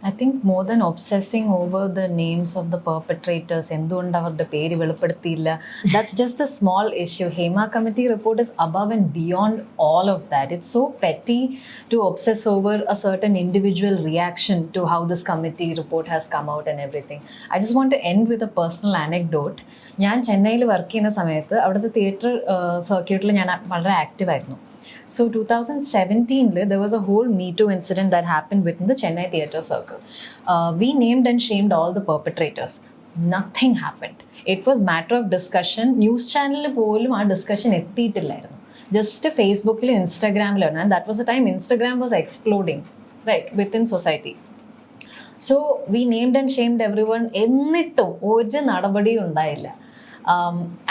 I think more than obsessing over the names of the perpetrators, that's just a small issue. Hema Committee Report is above and beyond all of that. It's so petty to obsess over a certain individual reaction to how this committee report has come out and everything. I just want to end with a personal anecdote. ഞാൻ ചെന്നൈയിൽ work ചെയ്യുന്ന സമയത്ത് അവിടുത്തെ theatre സർക്യൂട്ടിൽ ഞാൻ വളരെ ആക്റ്റീവായിരുന്നു. So 2017, there was a whole Me Too incident that happened within the Chennai theatre circle. We named and shamed all the perpetrators. Nothing happened. It was matter of discussion. News channel polum aa discussion ettittillairunnu. Just Facebook il Instagram il, and that was the time Instagram was exploding, right, within society. So we named and shamed everyone. Ennittum oru nadapadi undayilla.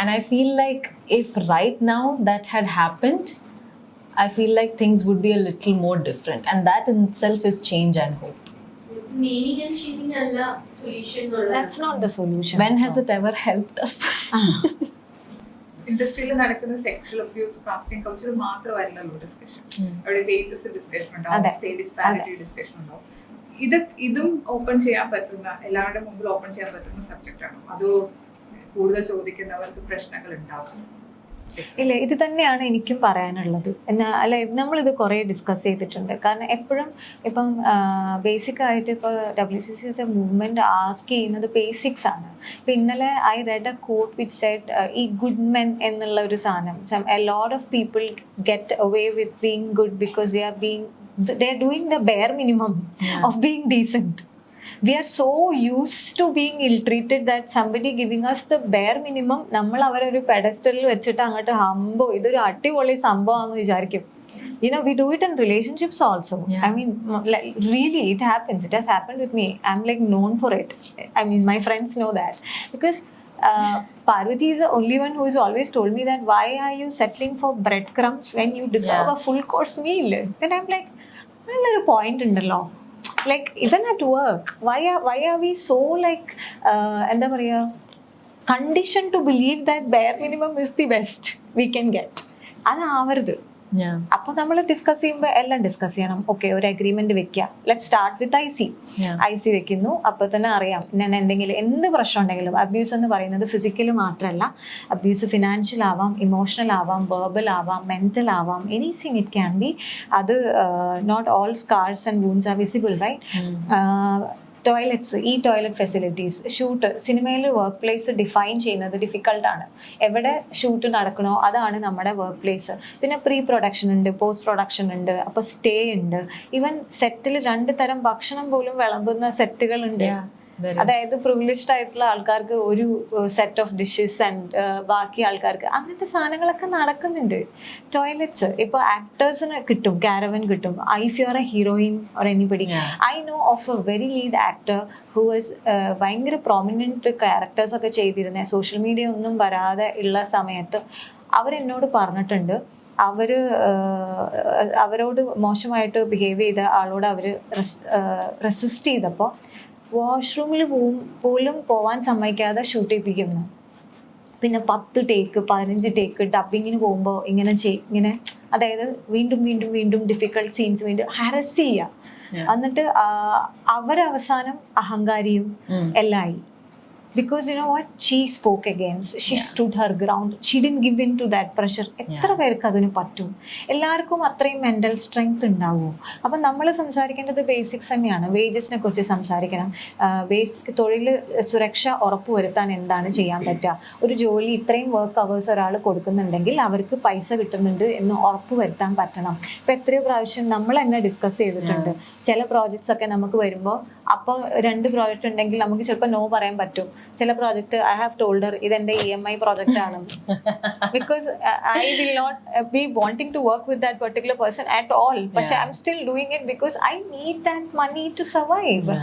And I feel like if right now that had happened, I feel like things would be a little more different, and that in itself is change and hope. Naming and shaming alla solution. That's not the solution. When has it ever helped us? ഇൻഡസ്ട്രിയിൽ നടക്കുന്ന sexual abuse casting culture മാത്രമല്ലല്ലോ discussion. അവിടെ wages discussion ഉണ്ടാവും, പേ disparity discussion ഉണ്ടാവും. ഇതും open ചെയ്യാൻ പറ്റുന്ന, എല്ലാവരുടെ മുമ്പിൽ ഓപ്പൺ ചെയ്യാൻ പറ്റുന്ന സബ്ജക്റ്റ് ആണ്. അത് കൂടുതൽ ചോദിക്കുന്നവർക്ക് പ്രശ്നങ്ങൾ ഉണ്ടാവും. ഇല്ല, ഇത് തന്നെയാണ് എനിക്കും പറയാനുള്ളത്. അല്ല, നമ്മളിത് കുറേ ഡിസ്കസ് ചെയ്തിട്ടുണ്ട്. കാരണം എപ്പോഴും ഇപ്പം ബേസിക്കായിട്ട് ഇപ്പോൾ WCC എ മൂവ്മെൻറ്റ് ആസ്ക് ചെയ്യുന്നത് ബേസിക്സ് ആണ്. ഇപ്പം ഇന്നലെ I read a quote which said ഈ ഗുഡ് മെൻ എന്നുള്ള ഒരു സാധനം, a lot of people get away with being good because they are doing the bare minimum of being decent. We are so used to being ill-treated that somebody giving us the bare minimum, നമ്മൾ അവരൊരു പെഡസ്റ്റലിൽ വെച്ചിട്ട് അങ്ങോട്ട് ഹംബോ ഇതൊരു അടിപൊളി സംഭവമാണെന്ന് വിചാരിക്കും. You know, we do it in relationships also. I mean, like, really, it happens. It has happened with me. I'm like known for it. I mean, my friends know that. Because Parvati is the only one who has always told me that why are you settling for breadcrumbs when you deserve a full course meal? Then I'm like, well, there is a point ഉണ്ടല്ലോ. Like even at work, why are we so like എന്താ പറയാ, conditioned to believe that bare minimum is the best we can get? അതാവരുത്. അപ്പൊ നമ്മൾ discuss ചെയ്യുമ്പോൾ എല്ലാം discuss ചെയ്യണം. Okay, ഒരു agreement വെക്കുക. ലെറ്റ് സ്റ്റാർട്ട് വിത്ത് IC വെക്കുന്നു. അപ്പൊ തന്നെ അറിയാം ഞാൻ എന്ത് പ്രശ്നം ഉണ്ടെങ്കിലും. അബ്യൂസ് എന്ന് പറയുന്നത് ഫിസിക്കൽ മാത്രമല്ല, അബ്യൂസ് ഫിനാൻഷ്യൽ ആവാം, ഇമോഷണൽ ആവാം, വെർബൽ ആവാം, മെന്റൽ ആവാം, എനിത്തിങ് ഇറ്റ് ക്യാൻ ബി. അത് not all scars and wounds are visible, right? Toilets, ഈ ടോയ്ലറ്റ് ഫെസിലിറ്റീസ്, ഷൂട്ട്, സിനിമയിൽ വർക്ക് പ്ലേസ് ഡിഫൈൻ ചെയ്യുന്നത് ഡിഫിക്കൽട്ടാണ്. എവിടെ ഷൂട്ട് നടക്കണോ അതാണ് നമ്മുടെ വർക്ക് പ്ലേസ്. പിന്നെ പ്രീ പ്രൊഡക്ഷൻ ഉണ്ട്, പോസ്റ്റ് പ്രൊഡക്ഷൻ ഉണ്ട്, അപ്പോൾ സ്റ്റേ ഉണ്ട്. ഈവൻ സെറ്റിൽ 2 തരം ഭക്ഷണം പോലും വിളമ്പുന്ന സെറ്റുകളുണ്ട്. അതായത് പ്രിവിലേജ്ഡ് ആയിട്ടുള്ള ആൾക്കാർക്ക് ഒരു സെറ്റ് ഓഫ് ഡിഷസ് ആൻഡ് ബാക്കി ആൾക്കാർക്ക് അങ്ങനത്തെ സാധനങ്ങളൊക്കെ നടക്കുന്നുണ്ട്. ടോയ്ലറ്റ്സ് ഇപ്പോൾ ആക്ടേഴ്സിന് കിട്ടും, കാരവൻ കിട്ടും. If you are A heroine or anybody, I know of A very lead actor who was ഭയങ്കര പ്രോമിനൻറ്റ് ക്യാരക്ടേഴ്സൊക്കെ ചെയ്തിരുന്നത്. സോഷ്യൽ മീഡിയ ഒന്നും വരാതെ ഉള്ള സമയത്ത് അവരെന്നോട് പറഞ്ഞിട്ടുണ്ട്, അവരോട് മോശമായിട്ട് ബിഹേവ് ചെയ്ത ആളോട് അവർ റെസിസ്റ്റ് ചെയ്തപ്പോൾ വാഷ്റൂമിൽ പോലും പോവാൻ സമ്മതിക്കാതെ ഷൂട്ട് ചെയ്യിപ്പിക്കുന്നു. പിന്നെ 10 ടേക്ക് 15 ടേക്ക് ഡബിങ്ങിന് പോകുമ്പോൾ ഇങ്ങനെ അതായത് വീണ്ടും ഡിഫിക്കൽട്ട് സീൻസ് വീണ്ടും ഹാരസ് ചെയ്യുക. എന്നിട്ട് അവരവസാനം അഹങ്കാരിയും എല്ലായി. Because you know what, she spoke against, she stood her ground, she didn't give in to that pressure. എത്ര പേർക്ക് അതിന് പറ്റും? എല്ലാവർക്കും അത്രയും മെൻ്റൽ സ്ട്രെങ്ത് ഉണ്ടാവുമോ? അപ്പം നമ്മൾ സംസാരിക്കേണ്ടത് ബേസിക്സ് തന്നെയാണ്. വേജസിനെ കുറിച്ച് സംസാരിക്കണം. ബേസിക് തൊഴിൽ സുരക്ഷ ഉറപ്പുവരുത്താൻ എന്താണ് ചെയ്യാൻ പറ്റുക? ഒരു ജോലി ഇത്രയും വർക്ക് അവേഴ്സ് ഒരാൾ കൊടുക്കുന്നുണ്ടെങ്കിൽ അവർക്ക് പൈസ കിട്ടുന്നുണ്ട് എന്ന് ഉറപ്പുവരുത്താൻ പറ്റണം. ഇപ്പം എത്രയോ പ്രാവശ്യം നമ്മൾ തന്നെ ഡിസ്കസ് ചെയ്തിട്ടുണ്ട്. ചില പ്രോജക്ട്സ് ഒക്കെ നമുക്ക് വരുമ്പോൾ അപ്പോൾ 2 പ്രോജക്റ്റ് ഉണ്ടെങ്കിൽ നമുക്ക് ചിലപ്പോൾ നോ പറയാൻ പറ്റും. ചില project I have told her ഇതെന്റെ EMI പ്രോജക്റ്റ് ആണ്, because I will not be wanting to work with that particular person at all. പക്ഷെ I am still doing it because I need that money to survive.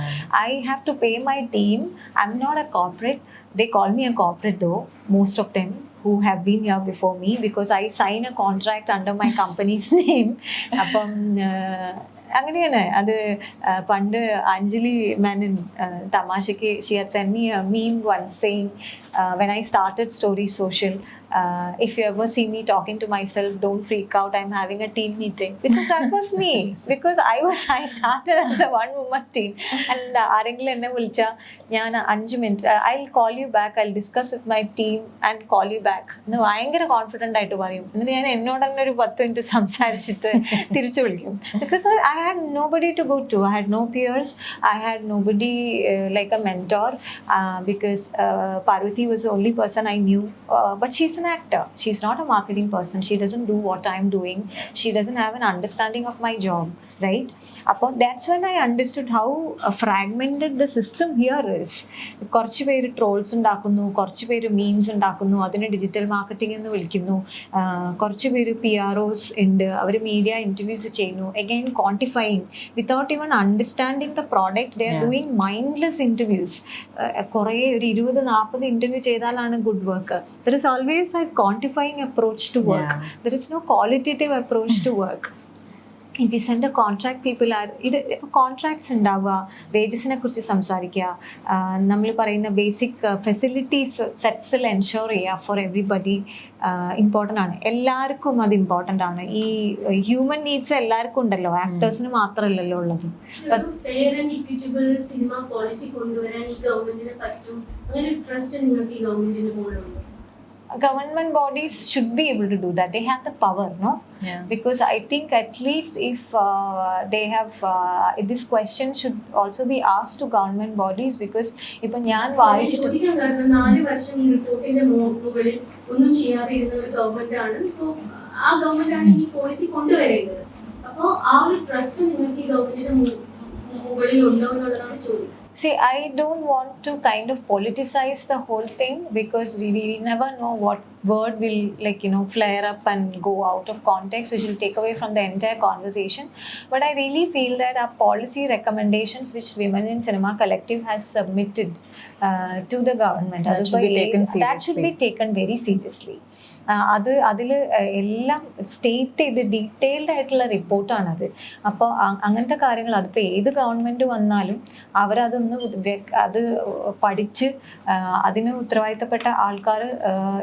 I have to pay my team. I am not a corporate. They call me a corporate though, most of them who have been here before me, because I sign a contract under my company's name. അപ്പം അങ്ങനെയാണ് അത്. പണ്ട് അഞ്ജലി മേനൻ തമാശയ്ക്ക് she had sent me a meme once saying when I started Story Social, if you ever see me talking to myself, don't freak out, I'm having a team meeting, because that was me. Because I started as a one woman team, and ആരെങ്കിലും എന്നെ വിളിച്ചാൽ ഞാൻ 5 minute I'll call you back, I'll discuss with my team and call you back എന്ന് ഭയങ്കര confident ആയിട്ട് പറയും. എന്നിട്ട് ഞാൻ എന്നോട് തന്നെ ഒരു 10 മിനിറ്റ് സംസാരിച്ചിട്ട് തിരിച്ചു വിളിക്കും. Because I had nobody to go to, I had no peers, I had nobody like a mentor, because Parvati was the only person I knew, but she's an actor, she's not a marketing person, she doesn't do what I'm doing, she doesn't have an understanding of my job, right? Appo that's when I understood how fragmented the system here is. കുറച്ച് പേര് trolls ഉണ്ടാക്കുന്നു, കുറച്ച് പേര് memes ഉണ്ടാക്കുന്നു, അതിന് digital marketing എന്ന് വിളിക്കുന്നു, കുറച്ച് പേര് PROs ഉണ്ട്, അവർ മീഡിയ ഇൻ്റർവ്യൂസ് ചെയ്യുന്നു, again quantifying without even understanding the product. They are doing mindless interviews. കുറേ ഒരു 20-40 ഇൻ്റർവ്യൂ ചെയ്താലാണ് good work. There is always a quantifying approach to work. There is no qualitative approach to work. If you send a contract, people are ഇത് contracts ഉണ്ടാവുക, വേജസിനെ കുറിച്ച് സംസാരിക്കുക, നമ്മൾ പറയുന്ന ബേസിക് ഫെസിലിറ്റീസ് സെറ്റ്സിൽ എൻഷുർ ചെയ്യുക ഫോർ എവറിബഡി ഇമ്പോർട്ടൻ്റ് ആണ്. എല്ലാവർക്കും അത് ഇമ്പോർട്ടൻ്റ് ആണ്. ഈ ഹ്യൂമൻ നീഡ്സ് എല്ലാവർക്കും ഉണ്ടല്ലോ, ആക്ടേഴ്സിന് മാത്രമല്ലല്ലോ ഉള്ളത്. Fair and equitable cinema policy കൊണ്ടുവരാൻ ഈ ഗവൺമെന്റിന് പറ്റും. അങ്ങനെ ട്രസ്റ്റ് നിങ്ങൾക്ക് ഈ ഗവൺമെന്റിന് പോലുണ്ടോ? Government bodies should be able to do that. They have the power, no? Yeah. Because I think at least if they have, this question should also be asked to government bodies, because ipo njan vaayishittu ചോദിക്കാൻ കാരണം 4 വർഷം ഈ റിപ്പോർട്ടിന്റെ മുകളിൽ ഒന്നും ചെയ്യാതെ ഇരുന്ന ഒരു ഗവൺമെന്റ് ആണ്. ഇപ്പോൾ ആ ഗവൺമെന്റ് ആണ് ഈ പോളിസി കൊണ്ടുവരേണ്ടത്. അപ്പോൾ ആ ഒരു ട്രസ്റ്റ് നിങ്ങൾക്ക് ഈ ഗവൺമെന്റിന്റെ മുകളിൽ ഉണ്ടോ എന്നുള്ളതാണ് ചോദ്യം. See, I don't want to kind of politicize the whole thing, because we never know what word will, like, you know, flare up and go out of context, which will take away from the entire conversation. But I really feel that our policy recommendations which Women in Cinema Collective has submitted to the government, that should be taken very seriously. അതിൽ എല്ലാം state ചെയ്ത് detailed ആയിട്ടുള്ള റിപ്പോർട്ടാണത്. അപ്പോൾ അങ്ങനത്തെ കാര്യങ്ങൾ അതിപ്പോൾ ഏത് government വന്നാലും അവരതൊന്ന് അത് പഠിച്ച് അതിന് ഉത്തരവാദിത്തപ്പെട്ട ആൾക്കാർ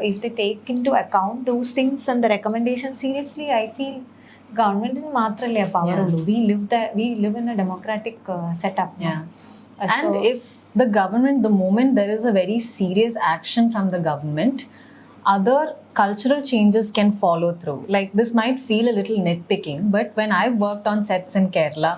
if they take into account those things and the recommendation seriously, I feel ഗവൺമെൻറ്റിന് മാത്രമല്ലേ പവർ ഉള്ളൂ. We live in a democratic setup. And if the government, the moment there is a very serious action from the government, other cultural changes can follow through. Like, this might feel a little nitpicking, but when I've worked on sets in Kerala,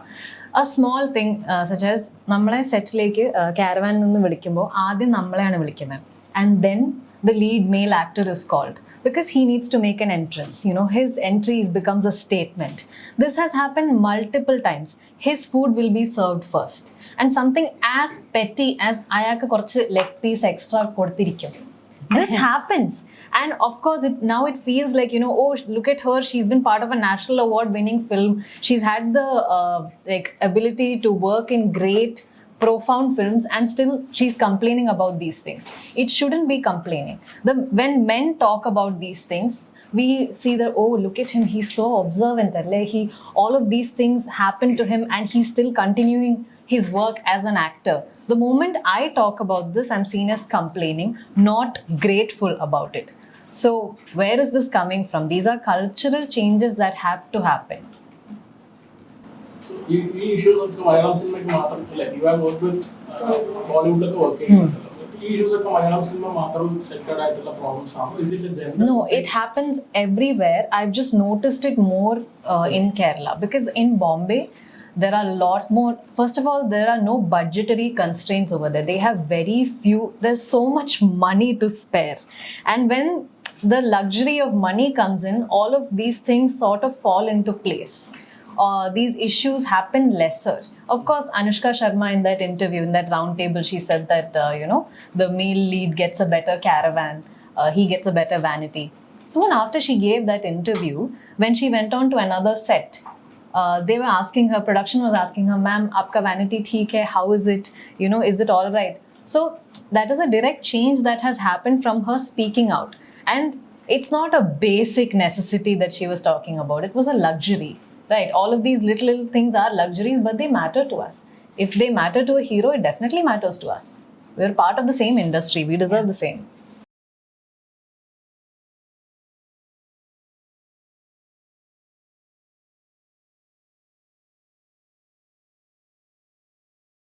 a small thing such as നമ്മളെ സെറ്റിലേക്ക് caravan നിന്ന് വിളിക്കുമ്പോൾ ആദ്യം നമ്മളെയാണ് വിളിക്കുന്നത്, and then the lead male actor is called because he needs to make an entrance. You know, his entry becomes a statement. This has happened multiple times. His food will be served first, and something as petty as ayaka korchu leg piece extra kodthirikkum. This happens, and of course now it feels like, you know, oh, look at her, she's been part of a national award winning film, she's had the like ability to work in great profound films, and still she's complaining about these things. It shouldn't be complaining. When men talk about these things, we see that, oh, look at him, he's so observant, all of these things happen to him and he's still continuing his work as an actor. The moment I talk about this, I'm seen as complaining, not grateful about it. So where is this coming from? These are cultural changes that have to happen. ഈ issues ഒക്കെ മലയാളം സിനിമയ്ക്ക് മാത്രമല്ല, you have work with ബോളിവുഡിലൊക്കെ work ചെയ്യുന്നുണ്ടല്ലോ. ഈ issues ഒക്കെ Malayalam cinema മാത്രം സെറ്റഡ് ആയിട്ടുള്ള പ്രോബ്ലംസ് ആണോ? Is it a general? No, it happens everywhere. I've just noticed it more in Kerala, because in Bombay there are a lot more. First of all, there are no budgetary constraints over there. They have very few. There's so much money to spare, and when the luxury of money comes in, all of these things sort of fall into place. These issues happen lesser. Of course, Anushka Sharma in that interview, in that round table, she said that you know, the male lead gets a better caravan, he gets a better vanity. Soon after she gave that interview, when she went on to another set, they were asking her, production was asking her, ma'am, aapka vanity theek hai, how is it, you know, is it all right? So that is a direct change that has happened from her speaking out, and it's not a basic necessity that she was talking about, it was a luxury, right? All of these little things are luxuries, but they matter to us. If they matter to a hero, it definitely matters to us. We're part of the same industry, we deserve the same.